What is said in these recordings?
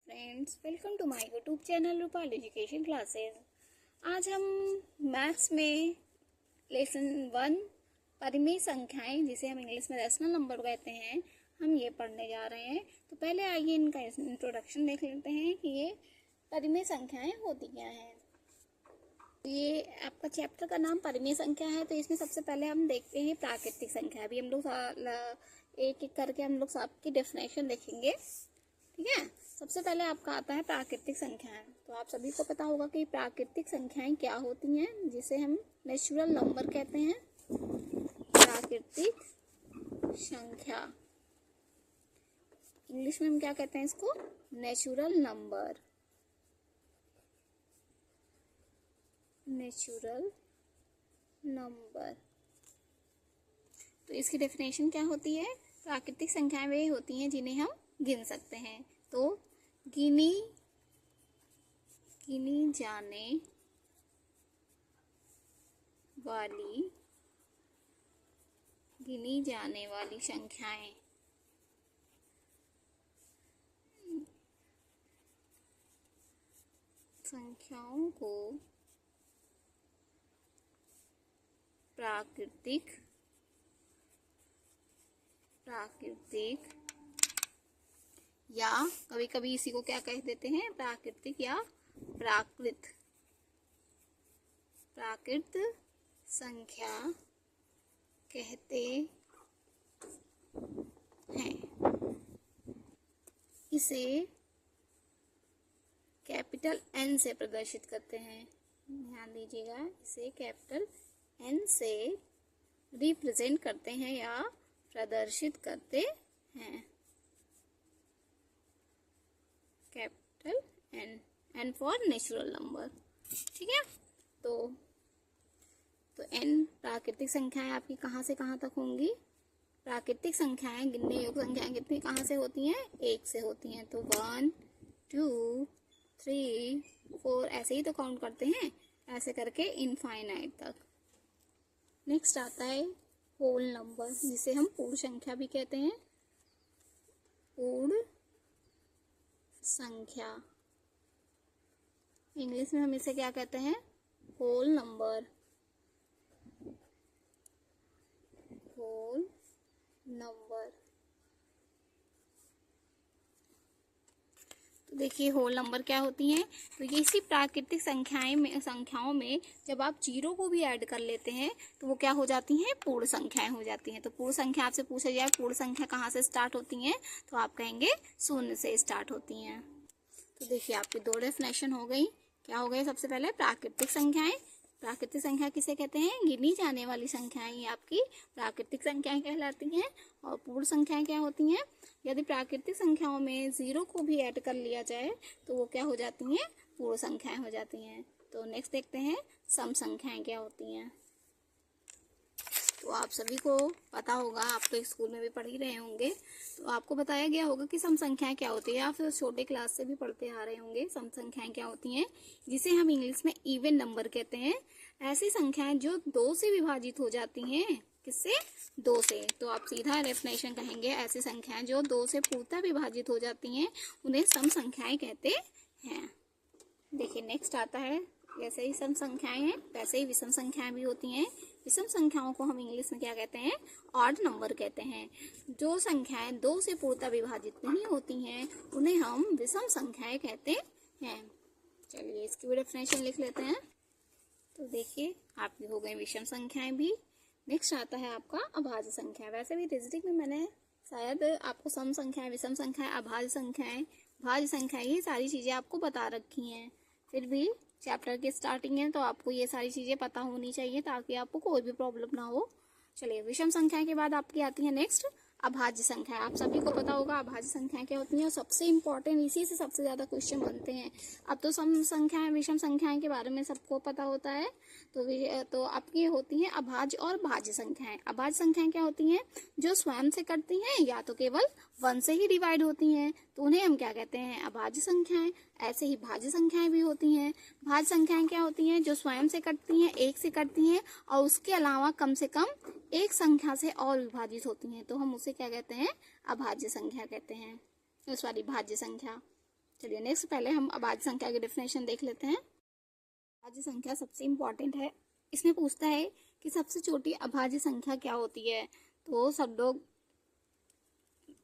Friends, welcome to my YouTube channel Rupal education classes. आज हम maths में लेसन 1 परिमेय संख्याएं, जिसे हम इंग्लिश में रेशनल नंबर कहते हैं, हम ये पढ़ने जा रहे हैं। तो पहले आइए इनका इंट्रोडक्शन देख लेते हैं कि ये परिमेय संख्याएं होती क्या हैं। तो ये आपका चैप्टर का नाम परिमेय संख्या है। तो इसमें सबसे पहले हम देखते हैं प्राकृतिक संख्या। अभी हम लोग एक एक करके हम लोग सबकी डेफिनेशन देखेंगे, ठीक है। सबसे पहले आपका आता है प्राकृतिक संख्याएं। तो आप सभी को पता होगा कि प्राकृतिक संख्याएं क्या होती हैं, जिसे हम नेचुरल नंबर कहते हैं। प्राकृतिक संख्या इंग्लिश में हम क्या कहते हैं इसको? Natural number. Natural number. तो इसकी डेफिनेशन क्या होती है? प्राकृतिक संख्याएं वे होती हैं जिन्हें हम गिन सकते हैं। तो गिनी जाने वाली संख्याएं संख्याओं को प्राकृतिक या कभी कभी इसी को क्या कह देते हैं? प्राकृतिक या प्राकृत संख्या कहते हैं। इसे कैपिटल N से प्रदर्शित करते हैं। ध्यान दीजिएगा, इसे कैपिटल N से रिप्रेजेंट करते हैं या प्रदर्शित करते हैं। Capital N for natural number, ठीक है। तो N प्राकृतिक संख्याएं आपकी कहाँ से कहाँ तक होंगी? प्राकृतिक संख्याएं गिनने योग्य संख्याएं कितनी कहाँ से होती हैं? 1 से होती हैं। तो 1 2 3 4 ऐसे ही तो काउंट करते हैं, ऐसे करके इनफाइनाइट तक। नेक्स्ट आता है होल नंबर, जिसे हम पूर्ण संख्या भी कहते हैं। पूर्ण संख्या इंग्लिश में हम इसे क्या कहते हैं? Whole number. Whole number. तो देखिए होल नंबर क्या होती हैं? तो ये इसी प्राकृतिक संख्याओं में जब आप जीरो को भी ऐड कर लेते हैं तो वो क्या हो जाती हैं? पूर्ण संख्याएं हो जाती हैं। तो पूर्ण संख्या आपसे पूछा जाए पूर्ण संख्या कहाँ से स्टार्ट होती हैं, तो आप कहेंगे 0 से स्टार्ट होती हैं। तो देखिए आपकी 2 डेफिनेशन हो गई। क्या हो गई? सबसे पहले प्राकृतिक संख्याएं। प्राकृतिक संख्या किसे कहते हैं? गिनी जाने वाली संख्याएं आपकी प्राकृतिक संख्याएं कहलाती हैं। और पूर्ण संख्याएं क्या होती हैं? यदि प्राकृतिक संख्याओं में 0 को भी ऐड कर लिया जाए तो वो क्या हो जाती हैं? पूर्ण संख्याएं हो जाती हैं। तो नेक्स्ट देखते हैं सम संख्याएं क्या होती हैं। तो आप सभी को पता होगा, आप तो स्कूल में भी पढ़ ही रहे होंगे, तो आपको बताया गया होगा कि सम संख्याएं क्या होती है। आप फिर छोटे क्लास से भी पढ़ते आ रहे होंगे। सम संख्याएं क्या होती हैं? जिसे हम इंग्लिश में इवन नंबर कहते हैं। ऐसी संख्याएं जो 2 से विभाजित हो जाती हैं। किससे? 2 से। तो आप सीधा डेफिनेशन कहेंगे, ऐसी संख्याएं जो 2 से पूर्णतः विभाजित हो जाती हैं उन्हें सम संख्याएं कहते हैं। देखिए नेक्स्ट आता है, जैसे ही सम संख्याएं हैं वैसे ही विषम संख्याएं भी होती हैं। विषम संख्याओं को हम इंग्लिश में क्या कहते हैं? ऑड नंबर कहते हैं। जो संख्याएं 2 से पूर्णतः विभाजित नहीं होती हैं उन्हें हम विषम संख्याएं कहते हैं। चलिए इसकी भी डेफिनेशन लिख लेते हैं। तो देखिए आपकी हो गई विषम संख्याएं भी। नेक्स्ट आता है आपका अभाज्य संख्या। वैसे भी रीजनिंग में मैंने शायद आपको सम संख्याएं, विषम संख्याएं, अभाज्य संख्याएं, भाज्य संख्याएं, ये सारी चीजें आपको बता रखी हैं। फिर भी चैप्टर की स्टार्टिंग है तो आपको ये सारी चीजें पता होनी चाहिए ताकि आपको कोई भी प्रॉब्लम ना हो। चलिए विषम संख्या के बाद आपकी आती है नेक्स्ट अभाज्य संख्या। आप सभी को पता होगा अभाज्य संख्या क्या होती है, और सबसे इम्पोर्टेंट इसी से सबसे ज्यादा क्वेश्चन बनते हैं। अब तो सम संख्याएं, विषम संख्याएं के बारे में सबको पता होता है। तो आपकी होती हैं अभाज्य और भाज्य संख्याएं। अभाज्य संख्याएं क्या होती हैं? जो स्वयं से कटती हैं या तो केवल 1 से ही डिवाइड होती हैं, तो उन्हें हम क्या कहते हैं? अभाज्य संख्याएं। ऐसे ही भाज्य संख्याएं भी होती हैं। भाज्य संख्याएं क्या होती हैं? जो स्वयं से कटती हैं, एक से कटती हैं और उसके अलावा कम से कम एक संख्या से और विभाजित होती हैं, तो हम उसे क्या कहते हैं? अभाज्य संख्या कहते हैं, सॉरी भाज्य संख्या। चलिए नेक्स्ट पहले हम अभाज्य संख्या की डेफिनेशन देख लेते हैं। अभाज्य संख्या सबसे इम्पोर्टेंट है। इसमें पूछता है कि सबसे छोटी अभाज्य संख्या क्या होती है, तो सब लोग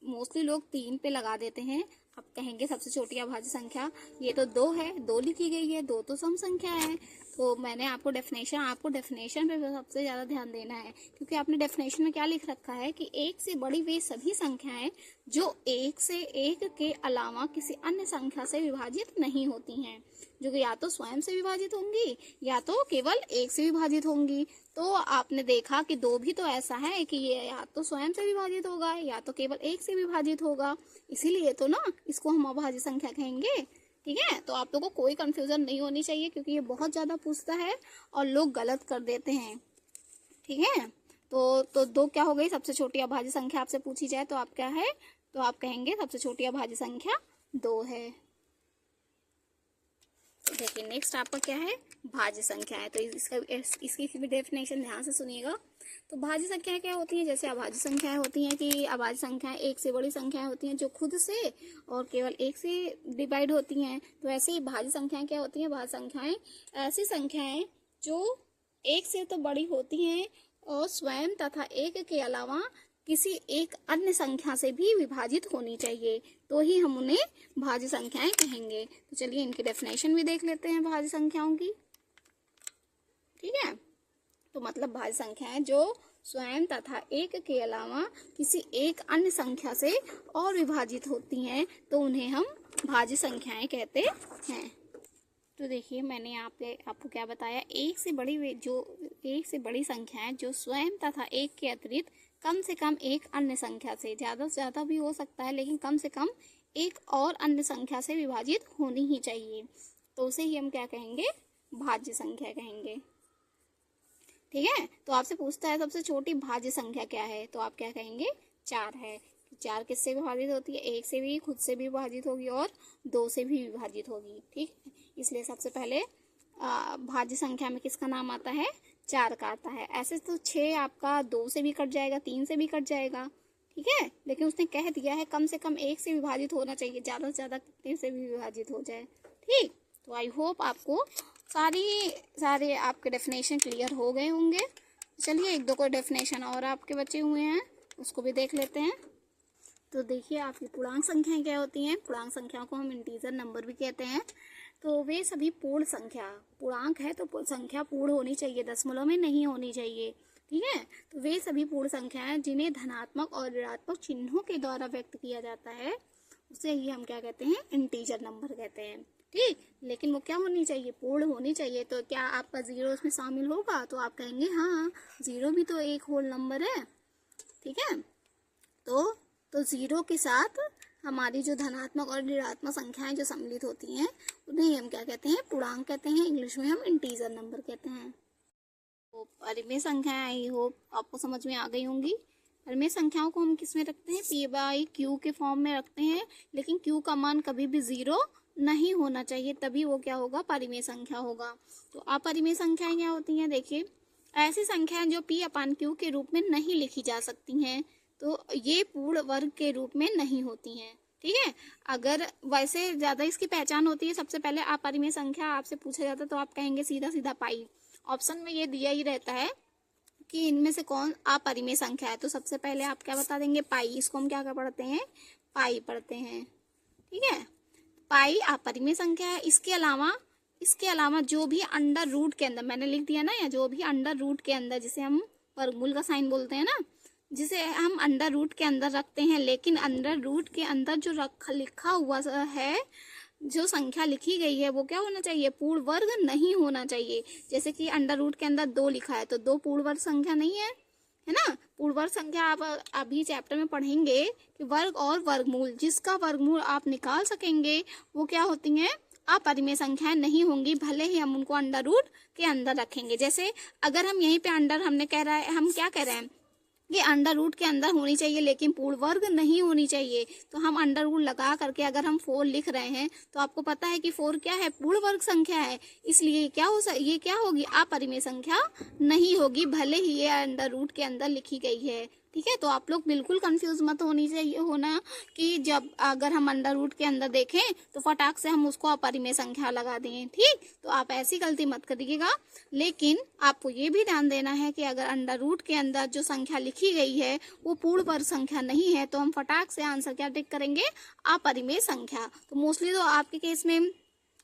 मोस्टली लोग 3 पे लगा देते हैं। अब कहेंगे सबसे छोटी अभाज्य संख्या, ये तो 2 है, 2 लिखी गई है, 2 तो सम संख्या है। तो मैंने आपको डेफिनेशन पे सबसे ज्यादा ध्यान देना है, क्योंकि आपने डेफिनेशन में क्या लिख रखा है कि 1 से बड़ी वे सभी संख्याएं जो 1 से 1 के अलावा किसी अन्य संख्या से विभाजित नहीं होती हैं, जो कि या तो स्वयं से विभाजित होंगी या तो केवल 1 से विभाजित होंगी। तो आपने देखा कि 2 भी तो ऐसा है कि ये या तो स्वयं से विभाजित होगा या तो केवल 1 से विभाजित होगा, इसीलिए तो ना इसको हम अभाज्य संख्या कहेंगे। ठीक है, तो आप लोगों को कोई कंफ्यूजन नहीं होनी चाहिए, क्योंकि ये बहुत ज्यादा पूछता है और लोग गलत कर देते हैं। ठीक है, तो 2 क्या हो गई? सबसे छोटी अभाज्य संख्या आपसे पूछी जाए तो आप क्या है? तो आप कहेंगे सबसे छोटी अभाज्य संख्या 2 है। देखिए नेक्स्ट आपका क्या है? भाज्य संख्या है। तो इसकी भी डेफिनेशन ध्यान से सुनिएगा। तो भाज्य संख्याएं क्या होती हैं? जैसे अभाज्य संख्याएं होती हैं कि अभाज्य संख्याएं 1 से बड़ी संख्याएं होती हैं जो खुद से और केवल 1 से डिवाइड होती हैं। तो ऐसे ही भाज्य संख्याएं क्या होती हैं? भाज्य संख्याएं ऐसी संख्याएं जो 1 से तो बड़ी होती हैं और स्वयं तथा 1 के अलावा किसी एक अन्य संख्या से भी विभाजित होनी चाहिए, तो ही हम उन्हें भाज्य संख्याएं कहेंगे। तो चलिए इनकी डेफिनेशन भी देख लेते हैं भाज्य संख्याओं की। ठीक है, तो मतलब भाज्य संख्याएं जो स्वयं तथा 1 के अलावा किसी एक अन्य संख्या से और विभाजित होती हैं, तो उन्हें हम भाज्य संख्याएं कहते हैं। तो देखिए मैंने आपको क्या बताया, 1 से बड़ी संख्याएं जो स्वयं तथा 1 के अतिरिक्त कम से कम एक अन्य संख्या से ज्यादा भी हो सकता है, लेकिन कम से कम एक और अन्य संख्या से विभाजित होनी ही चाहिए, तो उसे ही हम क्या कहेंगे? भाज्य संख्या कहेंगे। ठीक है, तो आपसे पूछता है सबसे छोटी भाज्य संख्या क्या है, तो आप क्या कहेंगे? 4 है। 4 किससे विभाजित होती है? 1 से भी, खुद से भी विभाजित होगी और 2 से भी विभाजित होगी। ठीक है, इसलिए सबसे पहले भाज्य संख्या में किसका नाम आता है? 4 का आता है। ऐसे तो 6 आपका 2 से भी कट जाएगा, 3 से भी कट जाएगा। ठीक है, लेकिन उसने कह दिया है कम से कम 1 से विभाजित होना चाहिए, ज्यादा से ज्यादा कितने से भी विभाजित हो जाए। ठीक, तो आई होप आपको सारे आपके डेफिनेशन क्लियर हो गए होंगे। चलिए 1-2 को डेफिनेशन और आपके बचे हुए हैं, उसको भी देख लेते हैं। तो देखिए आपकी पूर्णांक संख्याएं क्या होती हैं? पूर्णांक संख्याओं को हम इंटीजर नंबर भी कहते हैं। तो वे सभी पूर्ण संख्या, पूर्णांक है तो संख्या पूर्ण होनी चाहिए, दशमलव में नहीं होनी चाहिए। ठीक है, तो वे सभी पूर्ण संख्याएं जिन्हें धनात्मक और ऋणात्मक चिन्हों के द्वारा व्यक्त किया जाता है, उसे ही हम क्या कहते हैं? इंटीजर नंबर कहते हैं। ठीक, लेकिन वो क्या होनी चाहिए? पूर्ण होनी चाहिए। तो क्या आपका 0 उसमें शामिल होगा? तो आप कहेंगे हाँ, 0 भी तो एक होल नंबर है। ठीक है, तो 0 के साथ हमारी जो धनात्मक और ऋणात्मक संख्याएं जो सम्मिलित होती हैं, उन्हें हम क्या कहते हैं? पूर्णांक कहते हैं। इंग्लिश में हम इंटीजर नंबर कहते हैं। तो परिमेय संख्याएं आई होप आपको समझ में आ गई होंगी। परिमेय संख्याओं को हम किस में रखते हैं? p/q के फॉर्म में रखते हैं, लेकिन q का मान कभी भी 0 नहीं होना चाहिए, तभी वो क्या होगा? परिमेय संख्या होगा। तो अपरिमेय संख्याएं क्या होती हैं? देखिए ऐसी संख्याएं जो p/q के रूप में नहीं लिखी जा सकती हैं, तो ये पूर्ण वर्ग के रूप में नहीं होती हैं। ठीक है, अगर वैसे ज्यादा इसकी पहचान होती है, सबसे पहले अपरिमेय संख्या आपसे पूछा जाता है तो आप कहेंगे सीधा पाई। ऑप्शन में ये दिया ही रहता है कि इनमें से कौन अपरिमेय संख्या है, तो सबसे पहले आप क्या बता देंगे? पाई। इसको हम क्या पढ़ते हैं? पाई पढ़ते हैं। ठीक है, पाई अपरिमेय संख्या है। इसके अलावा जो भी अंडर रूट के अंदर, मैंने लिख दिया ना, या जो भी अंडर रूट के अंदर, जिसे हम वर्गमूल का साइन बोलते हैं ना, जिसे हम अंडर रूट के अंदर रखते हैं, लेकिन अंडर रूट के अंदर जो लिखा हुआ है, जो संख्या लिखी गई है, वो क्या होना चाहिए? पूर्ण वर्ग नहीं होना चाहिए। जैसे कि अंडर रूट के अंदर 2 लिखा है, तो 2 पूर्ण वर्ग संख्या नहीं है, है ना? पूर्ण वर्ग संख्या आप अभी चैप्टर में पढ़ेंगे कि वर्ग और वर्गमूल, जिसका वर्गमूल आप निकाल सकेंगे वो क्या होती हैं? अपरिमेय संख्याएं नहीं होंगी, भले ही हम उनको अंडर रूट के अंदर रखेंगे। जैसे अगर हम यहीं पे अंडर, हमने कह रहा है, हम क्या कह रहे हैं? ये अंडर रूट के अंदर होनी चाहिए लेकिन पूर्ण वर्ग नहीं होनी चाहिए। तो हम अंडर रूट लगा करके अगर हम 4 लिख रहे हैं तो आपको पता है कि 4 क्या है, पूर्ण वर्ग संख्या है, इसलिए ये क्या होगी, अपरिमेय संख्या नहीं होगी, भले ही ये अंडर रूट के अंदर लिखी गई है। ठीक है, तो आप लोग बिल्कुल कंफ्यूज मत होना कि जब अगर हम अंडर रूट के अंदर देखें तो फटाक से हम उसको अपरिमेय संख्या लगा दें। ठीक, तो आप ऐसी गलती मत करिएगा। लेकिन आपको ये भी ध्यान देना है कि अगर अंडर रूट के अंदर जो संख्या लिखी गई है वो पूर्ण वर्ग संख्या नहीं है तो हम फटाक से आंसर क्या टिक करेंगे, अपरिमेय संख्या। तो मोस्टली तो आपके केस में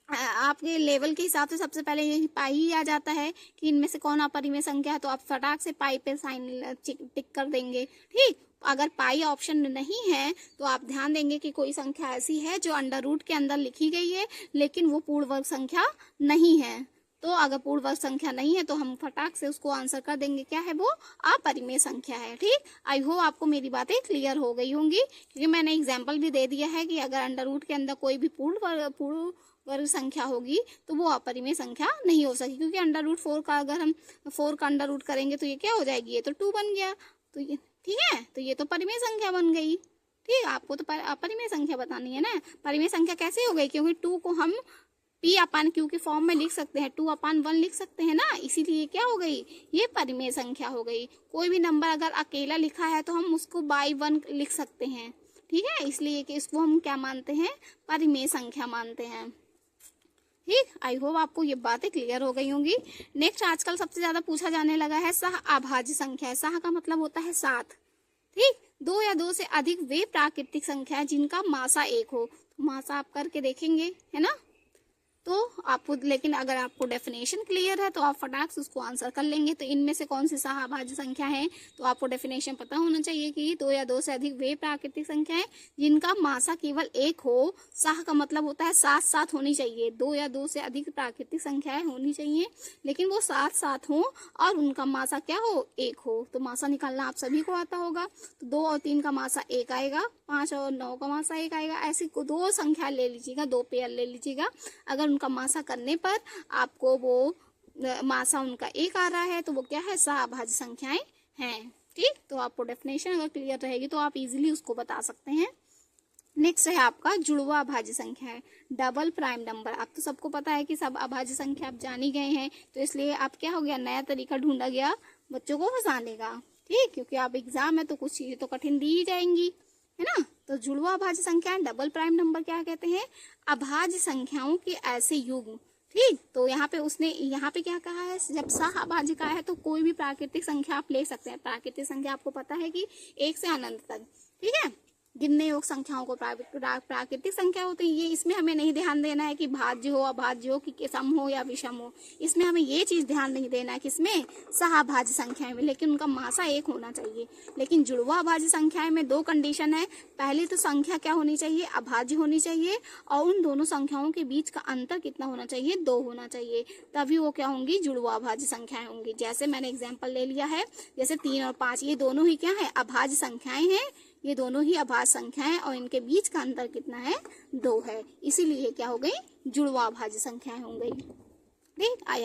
आपके लेवल के हिसाब से सबसे पहले ये पाई ही आ जाता है कि इनमें से कौन अपरिमेय संख्या है, तो आप फटाक से पाई पे साइन टिक कर देंगे। ठीक, अगर पाई ऑप्शन में नहीं है तो आप ध्यान देंगे कि कोई संख्या ऐसी है जो अंडर रूट के अंदर लिखी गई है लेकिन वो पूर्ण वर्ग संख्या नहीं है। तो अगर पूर्ण वर्ग संख्या नहीं है तो हम फटाक से उसको आंसर कर देंगे, क्या है वो, अपरिमेय संख्या है। ठीक, आई होप आपको मेरी बातें क्लियर हो गई होंगी, क्योंकि मैंने एग्जाम्पल भी दे दिया है कि अगर अंडर रूट के अंदर कोई भी पूर्ण वर्ग संख्या होगी तो वो अपरिमेय संख्या नहीं हो सकेगी, क्योंकि अंडर रूट 4 का अगर हम 4 का अंडर रूट करेंगे तो ये क्या हो जाएगी, ये तो 2 बन गया। तो ये ठीक है, तो ये तो परिमेय संख्या बन गई। ठीक, आपको तो अपरिमेय संख्या बतानी है ना। परिमेय संख्या कैसे हो गई, क्योंकि 2 को हम P/Q के फॉर्म में लिख सकते हैं, 2/1 लिख सकते हैं ना, इसीलिए क्या हो गई, ये परिमेय संख्या हो गई। कोई भी नंबर अगर अकेला लिखा है तो हम उसको बाई 1 लिख सकते हैं। ठीक है, इसलिए कि इसको हम क्या मानते हैं, परिमेय संख्या मानते हैं। ठीक, आई होप आपको ये बातें क्लियर हो गई होंगी। नेक्स्ट आजकल सबसे ज्यादा पूछा जाने लगा है सह अभाज्य संख्या। सह का मतलब होता है 7। ठीक, 2 या 2 से अधिक वे प्राकृतिक संख्या है जिनका मासा 1 हो। तो मासा आप करके देखेंगे, है ना। तो आपको, लेकिन अगर आपको डेफिनेशन क्लियर है तो आप फटाक से उसको आंसर कर लेंगे। तो इनमें से कौन सी सहअभाज्य संख्या है, तो आपको डेफिनेशन पता होना चाहिए कि 2 या 2 से अधिक वे प्राकृतिक संख्या है जिनका मासा केवल 1 हो। सह का मतलब होता है साथ साथ होनी चाहिए। 2 या 2 से अधिक प्राकृतिक संख्याएं होनी चाहिए लेकिन वो साथ साथ हो और उनका मासा क्या हो, 1 हो। तो मासा निकालना आप सभी को आता होगा। तो 2 और 3 का मासा 1 आएगा, 5 और 9 का मासा 1 आएगा। ऐसी 2 संख्या ले लीजिएगा, 2 पेयर ले लीजिएगा। अगर उनका मासा करने पर आपको वो मासा उनका 1 आ रहा है तो वो क्या है, सहअभाज्य संख्याएं हैं। ठीक, तो आपको डेफिनेशन अगर क्लियर रहेगी तो आप इजीली उसको बता सकते हैं। नेक्स्ट है आपका जुड़वा अभाज्य संख्या है, डबल प्राइम नंबर। अब तो सबको पता है कि सब अभाज्य संख्या आप जान ही गए हैं, तो इसलिए आप क्या हो गया, नया तरीका ढूंढा गया बच्चों को फंसाने का। ठीक, क्योंकि आप एग्जाम है तो कुछ चीजें तो कठिन दी ही जाएंगी, है ना। तो जुड़वा अभाज्य संख्या, डबल प्राइम नंबर क्या कहते हैं, अभाज्य संख्याओं के ऐसे युग्म। ठीक, तो यहाँ पे क्या कहा है, जब सहअभाज्य का है तो कोई भी प्राकृतिक संख्या आप ले सकते हैं। प्राकृतिक संख्या आपको पता है कि 1 से अनंत तक। ठीक है, गिनने योग्य संख्याओं को प्राकृतिक संख्या होती है। ये इसमें हमें नहीं ध्यान देना है कि भाज्य हो अभाज्य हो, कि सम हो या विषम हो। इसमें हमें ये चीज ध्यान नहीं देना है किसमें, सहअभाज्य संख्याएं में, लेकिन उनका मासा 1 होना चाहिए। लेकिन जुड़वा अभाज्य संख्याएं में 2 कंडीशन है। पहली तो संख्या क्या होनी चाहिए, अभाज्य होनी चाहिए, और उन दोनों संख्याओं के बीच का अंतर कितना होना चाहिए, 2 होना चाहिए, तभी वो क्या होंगी, जुड़वा अभाज्य संख्याएं होंगी। जैसे मैंने एग्जाम्पल ले लिया है, जैसे 3 और 5 ये दोनों ही क्या है, अभाज्य संख्याएं हैं। ये दोनों ही अभाज्य संख्याएं और इनके बीच का अंतर कितना है, 2 है, इसीलिए क्या हो गई, जुड़वा अभाज्य संख्याएं हो गई। ठीक, आई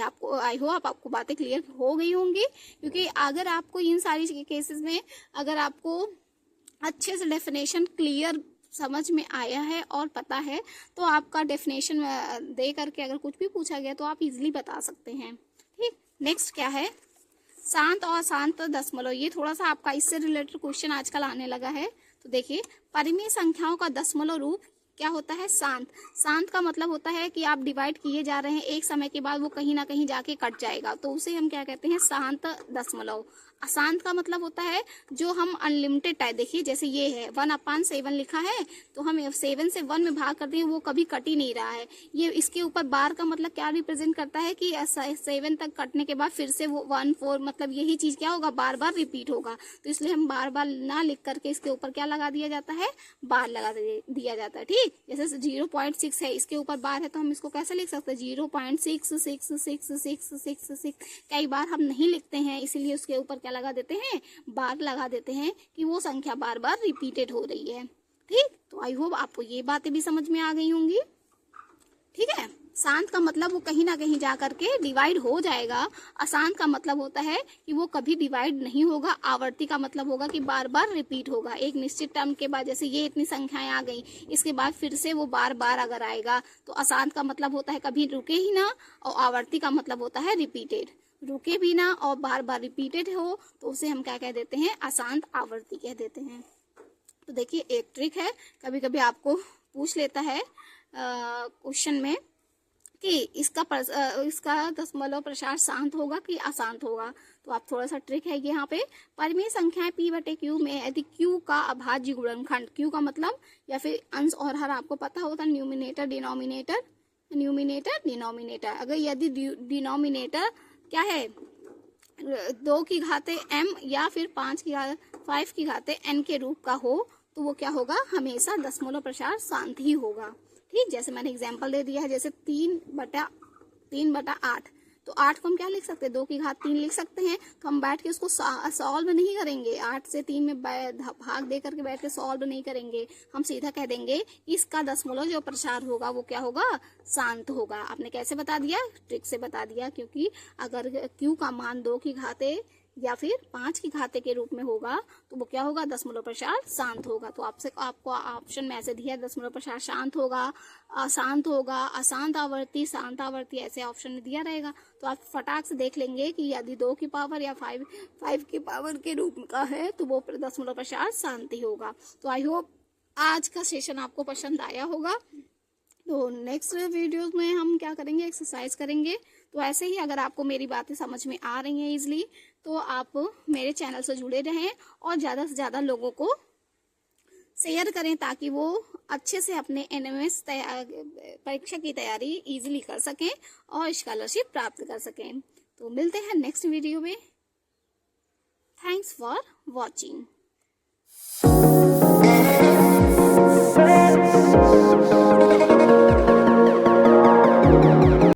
होप आपको बातें क्लियर हो गई होंगी, क्योंकि अगर आपको इन सारी केसेस में अगर आपको अच्छे से डेफिनेशन क्लियर समझ में आया है और पता है तो आपका डेफिनेशन दे करके अगर कुछ भी पूछा गया तो आप इजीली बता सकते हैं। ठीक, नेक्स्ट क्या है, शांत और शांत दशमलव। ये थोड़ा सा आपका इससे रिलेटेड क्वेश्चन आजकल आने लगा है। तो देखिए, परिमेय संख्याओं का दशमलव रूप क्या होता है, शांत। शांत का मतलब होता है कि आप डिवाइड किए जा रहे हैं, एक समय के बाद वो कहीं ना कहीं जाके कट जाएगा, तो उसे हम क्या कहते हैं, शांत दशमलव। अशांत का मतलब होता है जो हम अनलिमिटेड टाइप, देखिए जैसे ये है 1/7 लिखा है, तो हम 7 से 1 में भाग करते हैं, वो कभी कट ही नहीं रहा है। ये इसके ऊपर बार का मतलब क्या रिप्रेजेंट करता है कि 7 तक कटने के बाद फिर से वो 1 4, मतलब यही चीज क्या होगा, बार बार रिपीट होगा। तो इसलिए हम बार बार ना लिख करके इसके ऊपर क्या लगा दिया जाता है, बार लगा दिया जाता है। ठीक, जैसे 0.6 है, इसके ऊपर बार है तो हम इसको कैसे लिख सकते हैं, 0.6666666। कई बार हम नहीं लिखते हैं, इसीलिए उसके ऊपर लगा देते हैं, बार लगा देते हैं कि वो संख्या बार बार रिपीटेड हो रही है। ठीक, तो आई होप आपको ये बातें भी समझ में आ गई होंगी। ठीक है, शांत का मतलब वो कहीं ना कहीं जा करके डिवाइड हो जाएगा। अशांत का मतलब होता है कि वो कभी डिवाइड नहीं होगा। आवर्ती का मतलब होगा कि बार बार रिपीट होगा। एक निश्चित टर्म के बाद, जैसे ये इतनी संख्याएं आ गई, इसके बाद फिर से वो बार बार अगर आएगा तो अशांत का मतलब होता है कभी रुके ही ना, और आवर्ती का मतलब होता है रिपीटेड, रुके भी ना और बार बार रिपीटेड हो, तो उसे हम क्या कह देते हैं, अशांत आवर्ती कह देते हैं। तो देखिए एक ट्रिक है, कभी कभी आपको पूछ लेता है क्वेश्चन में कि इसका दशमलव प्रसार शांत होगा कि अशांत होगा। तो आप थोड़ा सा ट्रिक है यहाँ पे, परिमेय संख्याएं p/q में यदि q का अभाज्य गुणनखंड, q का मतलब या फिर अंश और हर आपको पता होता है, न्यूमिनेटर डिनोमिनेटर, अगर यदि डिनोमिनेटर क्या है 2 की घाते m या फिर 5 की घाते n के रूप का हो, तो वो क्या होगा, हमेशा दशमलव प्रसार शांत ही होगा। ठीक, जैसे मैंने एग्जांपल दे दिया है, जैसे 3/8, तो 8 को हम क्या लिख सकते हैं, 2 की घात 3 लिख सकते हैं। तो हम बैठ के उसको सॉल्व नहीं करेंगे, 8 से 3 में भाग दे करके बैठ के सॉल्व नहीं करेंगे, हम सीधा कह देंगे इसका दशमलव जो प्रसार होगा वो क्या होगा, शांत होगा। आपने कैसे बता दिया, ट्रिक से बता दिया, क्योंकि अगर q का मान 2 की घाते या फिर 5 की घाते के रूप में होगा तो वो क्या होगा, दशमलव प्रसार शांत होगा। तो आपको ऑप्शन में ऐसे दिया है, दशमलव प्रसार शांत होगा, अशांत होगा, अशांत आवर्ती, शांत आवर्ती, ऐसे ऑप्शन में दिया रहेगा। तो आप फटाक से देख लेंगे कि यदि 2 की पावर या 5 की पावर के रूप का है तो वो दशमलव प्रसार शांत ही होगा। तो आई होप आज का सेशन आपको पसंद आया होगा। तो नेक्स्ट वीडियोस में हम क्या करेंगे, एक्सरसाइज करेंगे। तो ऐसे ही अगर आपको मेरी बातें समझ में आ रही हैं इजली, तो आप मेरे चैनल से जुड़े रहें और ज़्यादा से ज़्यादा लोगों को शेयर करें, ताकि वो अच्छे से अपने NMS परीक्षा की तैयारी इजीली कर सकें और स्कॉलरशिप प्राप्त कर सकें। तो मिलते हैं नेक्स्ट वीडियो में। Thanks for watching.